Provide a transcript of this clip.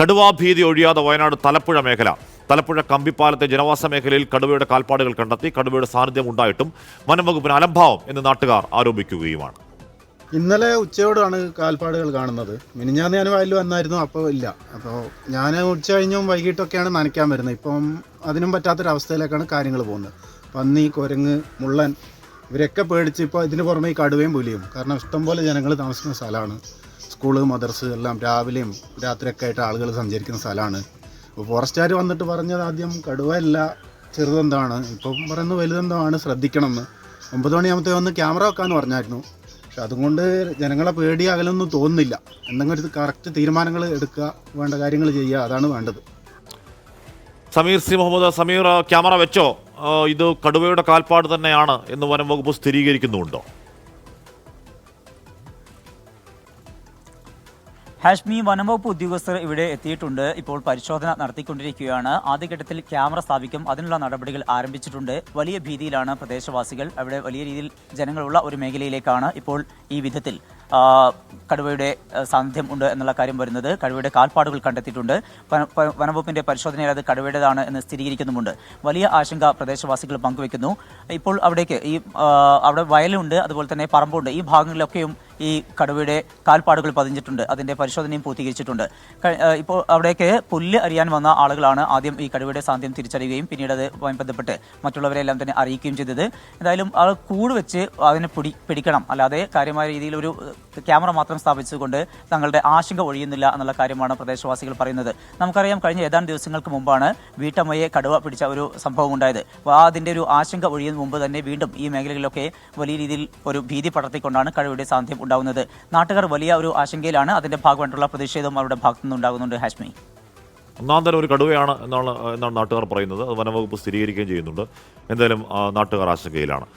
കടുവാഭീതി ഒഴിയാതെ വയനാട് തലപ്പുഴ മേഖല. തലപ്പുഴ കമ്പിപ്പാലത്തെ ജനവാസ മേഖലയിൽ കടുവയുടെ കാൽപ്പാടുകൾ കണ്ടെത്തി. കടുവയുടെ സാന്നിധ്യം ഉണ്ടായിട്ടും വനം വകുപ്പിന് അലംഭാവം എന്ന് നാട്ടുകാർ ആരോപിക്കുകയുമാണ്. ഇന്നലെ ഉച്ചയോടാണ് കാൽപ്പാടുകൾ കാണുന്നത്. മിനിഞ്ഞാന്ന് ഞാൻ വയലിൽ വന്നായിരുന്നു, അപ്പോൾ ഇല്ല. അപ്പോൾ ഞാൻ ഉച്ച കഴിഞ്ഞും വൈകിട്ടൊക്കെയാണ് നനയ്ക്കാൻ വരുന്നത്. ഇപ്പം അതിനും പറ്റാത്തൊരവസ്ഥയിലേക്കാണ് കാര്യങ്ങൾ പോകുന്നത്. പന്നി, കുരങ്ങ്, മുള്ളൻ ഇവരൊക്കെ പേടിച്ച് ഇപ്പോൾ ഇതിന് പുറമെ ഈ കടുവയും പുലിയും. കാരണം ഇഷ്ടംപോലെ ജനങ്ങൾ താമസിക്കുന്ന സ്ഥലമാണ്. സ്കൂള്, മദർസ് എല്ലാം രാവിലെയും രാത്രിയൊക്കെ ആയിട്ട് ആളുകൾ സഞ്ചരിക്കുന്ന സ്ഥലമാണ്. അപ്പോൾ ഫോറസ്റ്റുകാർ വന്നിട്ട് പറഞ്ഞത് ആദ്യം കടുവയല്ല ചെറുതെന്താണ്, ഇപ്പം പറയുന്നത് വലുതെന്താണ്, ശ്രദ്ധിക്കണമെന്ന്. 9 മണിയാകുമ്പോഴത്തേ വന്ന് ക്യാമറ വെക്കാമെന്ന് പറഞ്ഞായിരുന്നു. പക്ഷെ അതുകൊണ്ട് ജനങ്ങളെ പേടി അകലൊന്നും തോന്നുന്നില്ല. എന്തെങ്കിലും ഒരു കറക്റ്റ് തീരുമാനങ്ങൾ എടുക്കുക, വേണ്ട കാര്യങ്ങൾ ചെയ്യുക, അതാണ് വേണ്ടത്. സമീർ സി മുഹമ്മദ്, സമീർ ക്യാമറ വെച്ചോ? ഇത് കടുവയുടെ കാൽപ്പാട് തന്നെയാണ് എന്ന് വനം വകുപ്പ് സ്ഥിരീകരിക്കുന്നുണ്ടോ? ഹാഷ്മി, വനംവകുപ്പ് ഉദ്യോഗസ്ഥർ ഇവിടെ എത്തിയിട്ടുണ്ട്. ഇപ്പോൾ പരിശോധന നടത്തിക്കൊണ്ടിരിക്കുകയാണ്. ആദ്യഘട്ടത്തിൽ ക്യാമറ സ്ഥാപിക്കും, അതിനുള്ള നടപടികൾ ആരംഭിച്ചിട്ടുണ്ട്. വലിയ ഭീതിയിലാണ് പ്രദേശവാസികൾ. അവിടെ വലിയ രീതിയിൽ ജനങ്ങളുള്ള ഒരു മേഖലയിലേക്കാണ് ഇപ്പോൾ ഈ വിധത്തിൽ കടുവയുടെ സാന്നിധ്യം ഉണ്ട് എന്നുള്ള കാര്യം വരുന്നത്. കടുവയുടെ കാൽപ്പാടുകൾ കണ്ടെത്തിയിട്ടുണ്ട്. വനംവകുപ്പിന്റെ പരിശോധനയിൽ അത് കടുവയുടേതാണ് എന്ന് സ്ഥിരീകരിക്കുന്നുമുണ്ട്. വലിയ ആശങ്ക പ്രദേശവാസികൾ പങ്കുവെക്കുന്നു. ഇപ്പോൾ അവിടേക്ക് അവിടെ വയലുണ്ട്, അതുപോലെ തന്നെ പറമ്പുണ്ട്. ഈ ഭാഗങ്ങളിലൊക്കെയും ഈ കടുവയുടെ കാൽപ്പാടുകൾ പതിഞ്ഞിട്ടുണ്ട്. അതിന്റെ പരിശോധനയും പൂർത്തീകരിച്ചിട്ടുണ്ട്. ഇപ്പോൾ അവിടേക്ക് പുല്ല് അറിയാൻ വന്ന ആളുകളാണ് ആദ്യം ഈ കടുവയുടെ സാന്നിധ്യം തിരിച്ചറിയുകയും പിന്നീട് അത് ബന്ധപ്പെട്ട് മറ്റുള്ളവരെല്ലാം തന്നെ അറിയിക്കുകയും ചെയ്തത്. എന്തായാലും അത് കൂട് വെച്ച് അതിനെ പിടിക്കണം, അല്ലാതെ കാര്യമായ രീതിയിൽ ഒരു ക്യാമറ മാത്രം സ്ഥാപിച്ചുകൊണ്ട് തങ്ങളുടെ ആശങ്ക ഒഴിയുന്നില്ല എന്നുള്ള കാര്യമാണ് പ്രദേശവാസികൾ പറയുന്നത്. നമുക്കറിയാം, കഴിഞ്ഞ ഏതാനും ദിവസങ്ങൾക്ക് മുമ്പാണ് വീട്ടമ്മയെ കടുവ പിടിച്ച ഒരു സംഭവം ഉണ്ടായത്. അതിന്റെ ഒരു ആശങ്ക ഒഴിയുന്ന മുമ്പ് തന്നെ വീണ്ടും ഈ മേഖലകളിലൊക്കെ വലിയ രീതിയിൽ ഒരു ഭീതി പടർത്തിക്കൊണ്ടാണ് കടുവയുടെ സാന്നിധ്യം ഉണ്ടാകുന്നത്. നാട്ടുകാർ വലിയ ഒരു ആശങ്കയിലാണ്. അതിന്റെ ഭാഗമായിട്ടുള്ള പ്രതിഷേധം അവരുടെ ഭാഗത്തു നിന്നുണ്ടാകുന്നുണ്ട്. ഹാഷ്മി, ഒന്നാം തരം ഒരു കടുവയാണ് എന്നാണ് നാട്ടുകാർ പറയുന്നത്. അത് വനംവകുപ്പ് സ്ഥിരീകരിക്കുകയും ചെയ്യുന്നുണ്ട്. എന്തായാലും നാട്ടുകാർ ആശങ്കയിലാണ്.